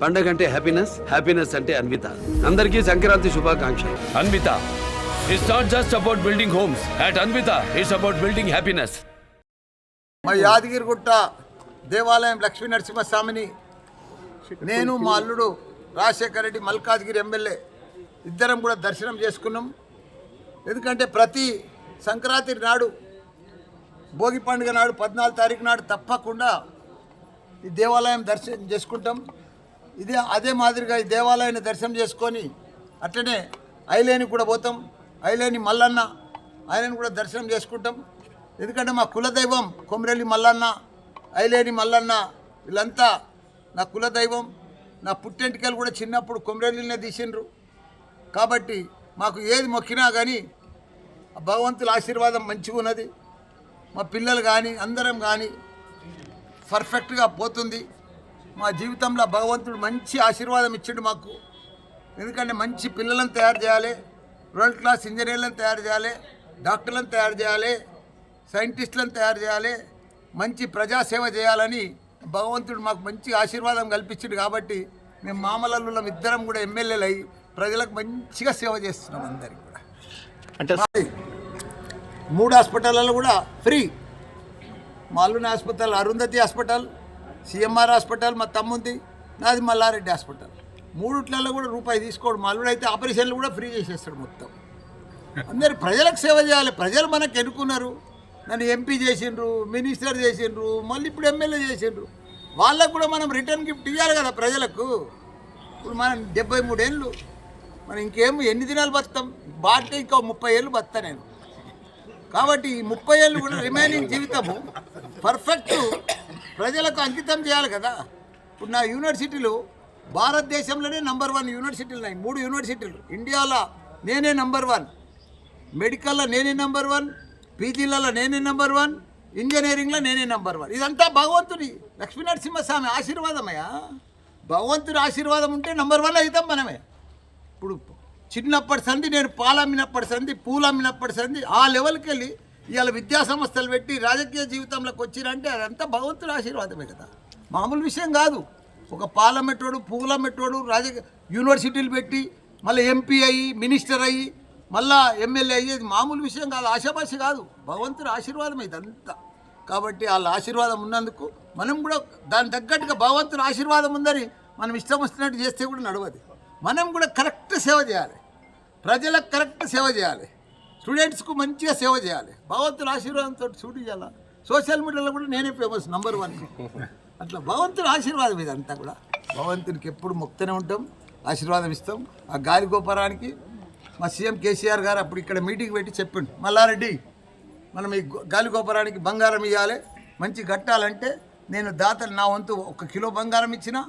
పండగ అంటే happiness, happiness అంటే అన్విత. అందరికీ సంక్రాంతి శుభాకాంక్షలు. Anvita, it's not just about building homes. At Anvita, it's about building happiness. మా యాదగిరిగుట్ట దేవాలయం లక్ష్మీ నరసింహస్వామిని నేను మా అల్లుడు రాజశేఖర రెడ్డి మల్కాజ్గిరి ఎమ్మెల్యే ఇద్దరం కూడా దర్శనం చేసుకున్నాం. ఎందుకంటే ప్రతి సంక్రాంతి నాడు, భోగి పండుగ నాడు 14 తారీఖు నాడు తప్పకుండా ఈ దేవాలయం దర్శనం చేసుకుంటాం. అదే మాదిరిగా ఈ దేవాలయాన్ని దర్శనం చేసుకొని అట్లనే ఐలేని కూడా పోతాం. ఐలేని మల్లన్న ఆయనను కూడా దర్శనం చేసుకుంటాం. ఎందుకంటే మా కులదైవం కొమరెల్లి మల్లన్న, ఐలేని మల్లన్న వీళ్ళంతా నా కులదైవం. నా పుట్టెంటికలు కూడా చిన్నప్పుడు కొమరెల్లినే తీసిండ్రు. కాబట్టి మాకు ఏది మొక్కినా కానీ భగవంతుల ఆశీర్వాదం మంచిగా ఉన్నది. మా పిల్లలు కానీ అందరం కానీ పర్ఫెక్ట్గా పోతుంది. మా జీవితంలో భగవంతుడు మంచి ఆశీర్వాదం ఇచ్చిండు మాకు. ఎందుకంటే మంచి పిల్లలను తయారు చేయాలి, వరల్డ్ క్లాస్ ఇంజనీర్లను తయారు చేయాలి, డాక్టర్లను తయారు చేయాలి, సైంటిస్టులను తయారు చేయాలి, మంచి ప్రజాసేవ చేయాలని భగవంతుడు మాకు మంచి ఆశీర్వాదం కల్పించిండు. కాబట్టి మేము మామలల్లులం ఇద్దరం కూడా ఎమ్మెల్యేలు అయ్యి ప్రజలకు మంచిగా సేవ చేస్తున్నాం. అందరికీ కూడా అంటే 3 హాస్పిటల్లో కూడా ఫ్రీ. మా అల్లుని hospital Arundhati hospital, CMR hospital మా తమ్ముంది, నాది మల్లారెడ్డి హాస్పిటల్. 3 కూడా రూపాయి తీసుకోడు. మా అల్లుడు అయితే ఆపరేషన్లు కూడా ఫ్రీ చేసేస్తాడు మొత్తం. అందరు ప్రజలకు సేవ చేయాలి. ప్రజలు మనకు ఎన్నుకున్నారు, నన్ను ఎంపీ చేసిండ్రు, మినిస్టర్ చేసిండ్రు, మళ్ళీ ఇప్పుడు ఎమ్మెల్యే చేసిండ్రు. వాళ్ళకు కూడా మనం రిటర్న్ గిఫ్ట్ ఇవ్వాలి కదా ప్రజలకు. ఇప్పుడు మనం 73 ఏళ్ళు, మనం ఎన్ని దినాలు బతాం? బాటే ఇంకా 30 ఏళ్ళు బతా నేను. కాబట్టి ఈ 30 ఏళ్ళు కూడా రిమైనింగ్ జీవితము పర్ఫెక్ట్ ప్రజలకు అంకితం చేయాలి కదా. ఇప్పుడు నా యూనివర్సిటీలు భారతదేశంలోనే నంబర్ 1 యూనివర్సిటీలు ఉన్నాయి. 3 యూనివర్సిటీలు ఇండియాలో నేనే నంబర్ 1, మెడికల్లో నేనే నంబర్ 1, పీజీలలో నేనే నంబర్ 1, ఇంజనీరింగ్లో నేనే నంబర్ 1. ఇదంతా భగవంతుడి లక్ష్మీ నరసింహస్వామి ఆశీర్వాదమయ్యా. భగవంతుడి ఆశీర్వాదం ఉంటే నంబర్ 1 అవుతాం మనమే. ఇప్పుడు చిన్నప్పటి సంది నేను పాలు అమ్మినప్పటి సంది, పూలు అమ్మినప్పటి సంది ఆ లెవెల్కి వెళ్ళి ఇవాళ విద్యా సంస్థలు పెట్టి రాజకీయ జీవితంలోకి వచ్చిరంటే అదంతా భగవంతుడి ఆశీర్వాదమే కదా, మామూలు విషయం కాదు. ఒక పాలమెట్టోడు, పూలమెట్టోడు యూనివర్సిటీలు పెట్టి మళ్ళీ ఎంపీ అయ్యి, మినిస్టర్ అయ్యి, మళ్ళా ఎమ్మెల్యే అయ్యేది మామూలు విషయం కాదు, ఆశాభాష కాదు. భగవంతుడి ఆశీర్వాదం ఇదంతా. కాబట్టి వాళ్ళ ఆశీర్వాదం ఉన్నందుకు మనం కూడా దాని తగ్గట్టుగా భగవంతుడి ఆశీర్వాదం ఉందని మనం ఇష్టం వస్తున్నట్టు చేస్తే కూడా నడవదు. మనం కూడా కరెక్ట్ సేవ చేయాలి, ప్రజలకు కరెక్ట్ సేవ చేయాలి, స్టూడెంట్స్కు మంచిగా సేవ చేయాలి. భగవంతుడి ఆశీర్వాదంతో షూట్ చేయాలి. సోషల్ మీడియాలో కూడా నేనే ఫేమస్, నంబర్ 1. అట్లా భగవంతుడి ఆశీర్వాదం ఇదంతా కూడా. భగవంతునికి ఎప్పుడు మొక్తూనే ఉంటాం, ఆశీర్వాదం ఇస్తాం. ఆ గాలి గోపురానికి మా సీఎం కేసీఆర్ గారు అప్పుడు ఇక్కడ మీటింగ్ పెట్టి చెప్పిండు, మల్లారెడ్డి మనం ఈ గాలి గోపురానికి బంగారం ఇవ్వాలి, మంచి కట్టాలంటే నేను దాతలు నా వంతు 1 కిలో బంగారం ఇచ్చిన,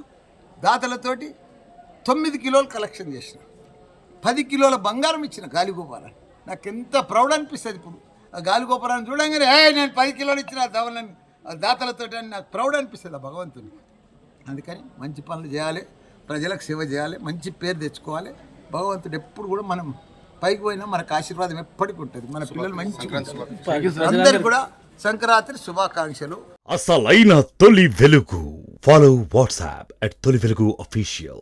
దాతలతోటి 9 కిలోలు కలెక్షన్ చేసిన, 10 కిలోల బంగారం ఇచ్చిన గాలి గోపురాన్ని. నాకు ఎంత ప్రౌడ్ అనిపిస్తుంది. ఇప్పుడు ఆ గాలి గోపురాన్ని చూడంగానే నేను 10 కిలోలు ఇచ్చిన దవలని దాతలతో అని నాకు ప్రౌడ్ అనిపిస్తుంది ఆ భగవంతునికి. అందుకని మంచి పనులు చేయాలి, ప్రజలకు సేవ చేయాలి, మంచి పేరు తెచ్చుకోవాలి. భగవంతుడు ఎప్పుడు కూడా మనం పైకి పోయినా మనకు ఆశీర్వాదం ఎప్పటికీ ఉంటుంది. మన పిల్లలు మంచిగా అందరు కూడా సంక్రాంతి శుభాకాంక్షలు. అసలైన తొలి వెలుగు. ఫాలో వాట్సాప్ @తొలి వెలుగు official.